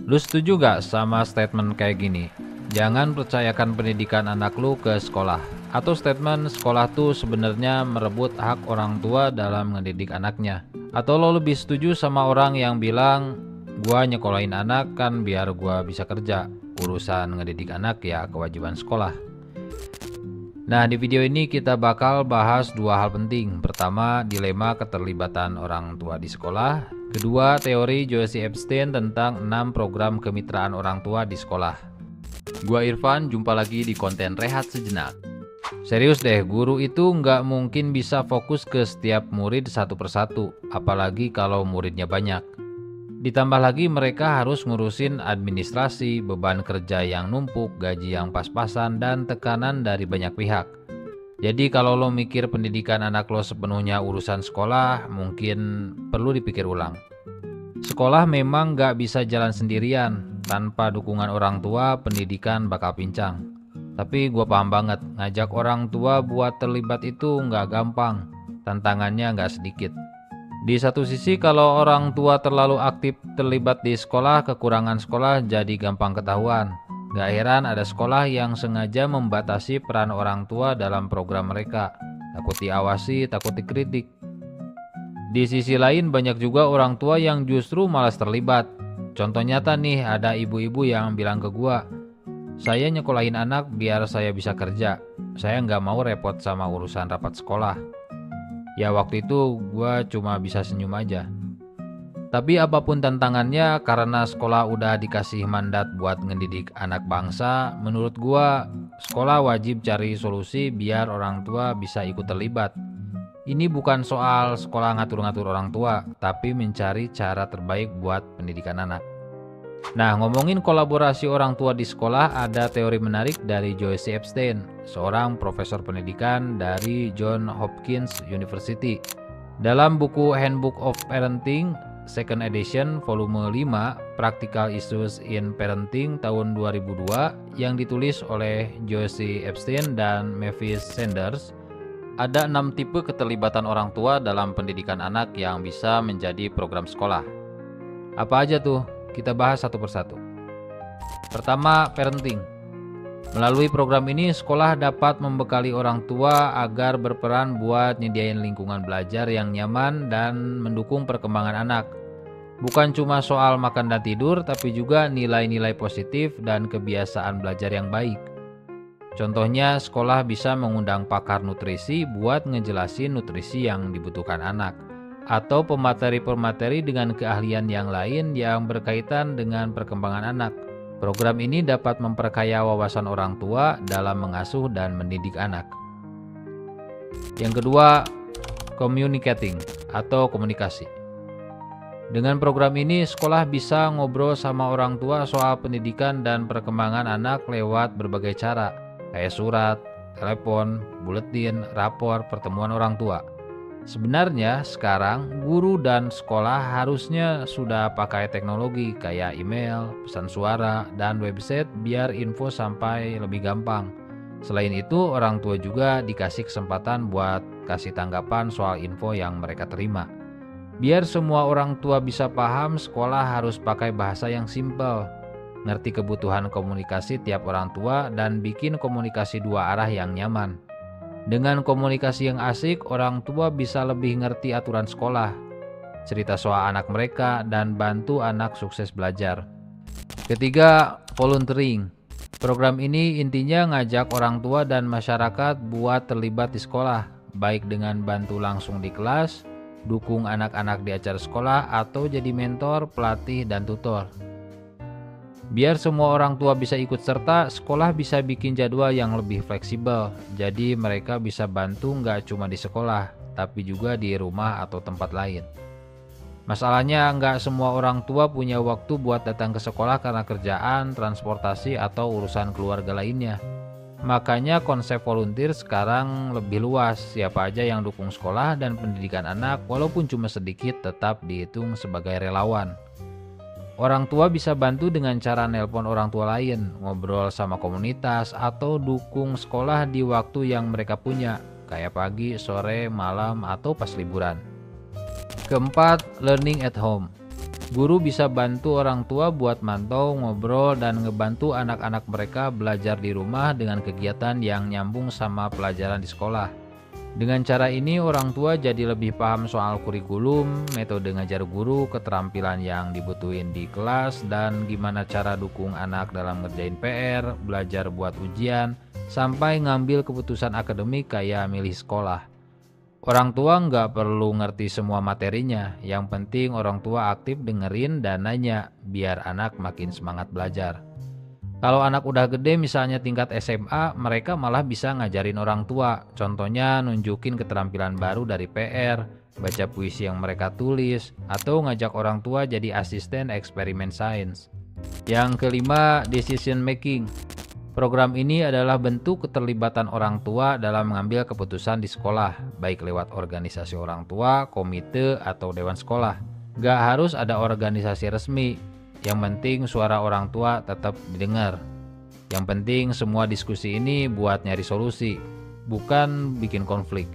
Lu setuju gak sama statement kayak gini? Jangan percayakan pendidikan anak lu ke sekolah. Atau statement sekolah tuh sebenarnya merebut hak orang tua dalam mendidik anaknya. Atau lo lebih setuju sama orang yang bilang, gua nyekolahin anak kan biar gua bisa kerja. Urusan ngedidik anak ya kewajiban sekolah. Nah, di video ini kita bakal bahas dua hal penting. Pertama, dilema keterlibatan orang tua di sekolah. Kedua, teori Josie Epstein tentang 6 program kemitraan orang tua di sekolah. Gua Irfan, jumpa lagi di konten Rehat Sejenak. Serius deh, guru itu nggak mungkin bisa fokus ke setiap murid satu persatu, apalagi kalau muridnya banyak. Ditambah lagi mereka harus ngurusin administrasi, beban kerja yang numpuk, gaji yang pas-pasan, dan tekanan dari banyak pihak. Jadi kalau lo mikir pendidikan anak lo sepenuhnya urusan sekolah, mungkin perlu dipikir ulang. Sekolah memang gak bisa jalan sendirian, tanpa dukungan orang tua pendidikan bakal pincang. Tapi gue paham banget, ngajak orang tua buat terlibat itu gak gampang, tantangannya gak sedikit. Di satu sisi kalau orang tua terlalu aktif terlibat di sekolah, kekurangan sekolah jadi gampang ketahuan. Gak heran ada sekolah yang sengaja membatasi peran orang tua dalam program mereka. Takut diawasi, takut dikritik. Di sisi lain banyak juga orang tua yang justru malas terlibat. Contoh nyata nih, ada ibu-ibu yang bilang ke gua, saya nyekolahin anak biar saya bisa kerja. Saya nggak mau repot sama urusan rapat sekolah. Ya waktu itu gue cuma bisa senyum aja. Tapi apapun tantangannya, karena sekolah udah dikasih mandat buat ngedidik anak bangsa, menurut gue sekolah wajib cari solusi biar orang tua bisa ikut terlibat. Ini bukan soal sekolah ngatur-ngatur orang tua, tapi mencari cara terbaik buat pendidikan anak. Nah, ngomongin kolaborasi orang tua di sekolah, ada teori menarik dari Josie Epstein, seorang profesor pendidikan dari Johns Hopkins University. Dalam buku Handbook of Parenting, Second Edition, volume 5, Practical Issues in Parenting tahun 2002, yang ditulis oleh Josie Epstein dan Mavis Sanders, ada 6 tipe keterlibatan orang tua dalam pendidikan anak yang bisa menjadi program sekolah. Apa aja tuh? Kita bahas satu persatu. Pertama, parenting. Melalui program ini, sekolah dapat membekali orang tua agar berperan buat nyediain lingkungan belajar yang nyaman dan mendukung perkembangan anak. Bukan cuma soal makan dan tidur, tapi juga nilai-nilai positif dan kebiasaan belajar yang baik. Contohnya, sekolah bisa mengundang pakar nutrisi buat ngejelasin nutrisi yang dibutuhkan anak, atau pemateri-pemateri dengan keahlian yang lain yang berkaitan dengan perkembangan anak. Program ini dapat memperkaya wawasan orang tua dalam mengasuh dan mendidik anak. Yang kedua, communicating atau komunikasi. Dengan program ini, sekolah bisa ngobrol sama orang tua soal pendidikan dan perkembangan anak lewat berbagai cara, kayak surat, telepon, buletin, rapor, pertemuan orang tua. Sebenarnya sekarang guru dan sekolah harusnya sudah pakai teknologi kayak email, pesan suara, dan website biar info sampai lebih gampang. Selain itu, orang tua juga dikasih kesempatan buat kasih tanggapan soal info yang mereka terima. Biar semua orang tua bisa paham, sekolah harus pakai bahasa yang simpel, ngerti kebutuhan komunikasi tiap orang tua, dan bikin komunikasi dua arah yang nyaman. Dengan komunikasi yang asik, orang tua bisa lebih ngerti aturan sekolah, cerita soal anak mereka, dan bantu anak sukses belajar. Ketiga, volunteering. Program ini intinya ngajak orang tua dan masyarakat buat terlibat di sekolah, baik dengan bantu langsung di kelas, dukung anak-anak di acara sekolah, atau jadi mentor, pelatih, dan tutor. Biar semua orang tua bisa ikut serta, sekolah bisa bikin jadwal yang lebih fleksibel. Jadi mereka bisa bantu nggak cuma di sekolah, tapi juga di rumah atau tempat lain. Masalahnya nggak semua orang tua punya waktu buat datang ke sekolah karena kerjaan, transportasi, atau urusan keluarga lainnya. Makanya konsep volunteer sekarang lebih luas. Siapa aja yang dukung sekolah dan pendidikan anak, walaupun cuma sedikit, tetap dihitung sebagai relawan. Orang tua bisa bantu dengan cara nelpon orang tua lain, ngobrol sama komunitas, atau dukung sekolah di waktu yang mereka punya, kayak pagi, sore, malam, atau pas liburan. Keempat, learning at home. Guru bisa bantu orang tua buat mantau, ngobrol, dan ngebantu anak-anak mereka belajar di rumah dengan kegiatan yang nyambung sama pelajaran di sekolah. Dengan cara ini orang tua jadi lebih paham soal kurikulum, metode ngajar guru, keterampilan yang dibutuhin di kelas, dan gimana cara dukung anak dalam ngerjain PR, belajar buat ujian, sampai ngambil keputusan akademik kayak milih sekolah. Orang tua nggak perlu ngerti semua materinya, yang penting orang tua aktif dengerin dan nanya, biar anak makin semangat belajar. Kalau anak udah gede misalnya tingkat SMA, mereka malah bisa ngajarin orang tua. Contohnya nunjukin keterampilan baru dari PR, baca puisi yang mereka tulis, atau ngajak orang tua jadi asisten eksperimen sains. Yang kelima, decision making. Program ini adalah bentuk keterlibatan orang tua dalam mengambil keputusan di sekolah, baik lewat organisasi orang tua, komite, atau dewan sekolah. Gak harus ada organisasi resmi, yang penting suara orang tua tetap didengar. Yang penting semua diskusi ini buat nyari solusi, bukan bikin konflik.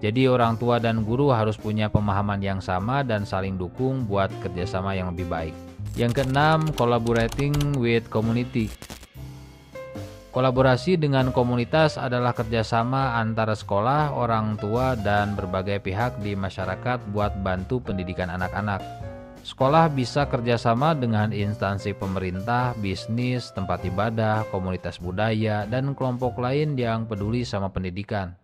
Jadi orang tua dan guru harus punya pemahaman yang sama dan saling dukung buat kerjasama yang lebih baik. Yang keenam, collaborating with community. Kolaborasi dengan komunitas adalah kerjasama antara sekolah, orang tua, dan berbagai pihak di masyarakat buat bantu pendidikan anak-anak. Sekolah bisa kerjasama dengan instansi pemerintah, bisnis, tempat ibadah, komunitas budaya, dan kelompok lain yang peduli sama pendidikan.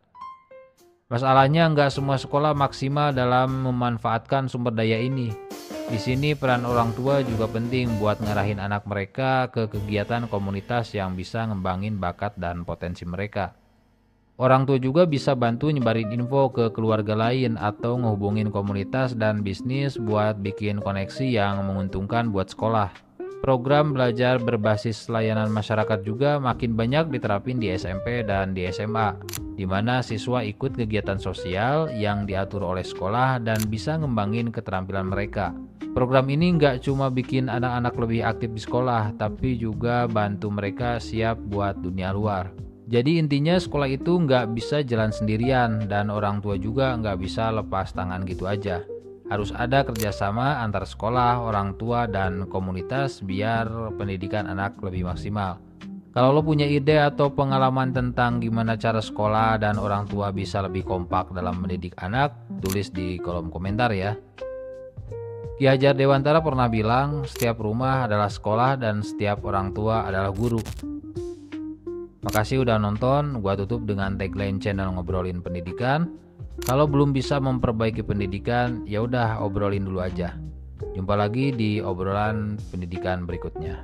Masalahnya nggak semua sekolah maksimal dalam memanfaatkan sumber daya ini. Di sini peran orang tua juga penting buat ngarahin anak mereka ke kegiatan komunitas yang bisa ngembangin bakat dan potensi mereka. Orang tua juga bisa bantu nyebarin info ke keluarga lain atau ngehubungin komunitas dan bisnis buat bikin koneksi yang menguntungkan buat sekolah. Program belajar berbasis layanan masyarakat juga makin banyak diterapin di SMP dan di SMA, di mana siswa ikut kegiatan sosial yang diatur oleh sekolah dan bisa ngembangin keterampilan mereka. Program ini nggak cuma bikin anak-anak lebih aktif di sekolah, tapi juga bantu mereka siap buat dunia luar. Jadi intinya sekolah itu nggak bisa jalan sendirian dan orang tua juga nggak bisa lepas tangan gitu aja. Harus ada kerjasama antar sekolah, orang tua, dan komunitas biar pendidikan anak lebih maksimal. Kalau lo punya ide atau pengalaman tentang gimana cara sekolah dan orang tua bisa lebih kompak dalam mendidik anak, tulis di kolom komentar ya. Ki Hajar Dewantara pernah bilang, setiap rumah adalah sekolah dan setiap orang tua adalah guru. Makasih udah nonton, gua tutup dengan tagline channel Ngobrolin Pendidikan. Kalau belum bisa memperbaiki pendidikan, ya udah obrolin dulu aja. Jumpa lagi di obrolan pendidikan berikutnya.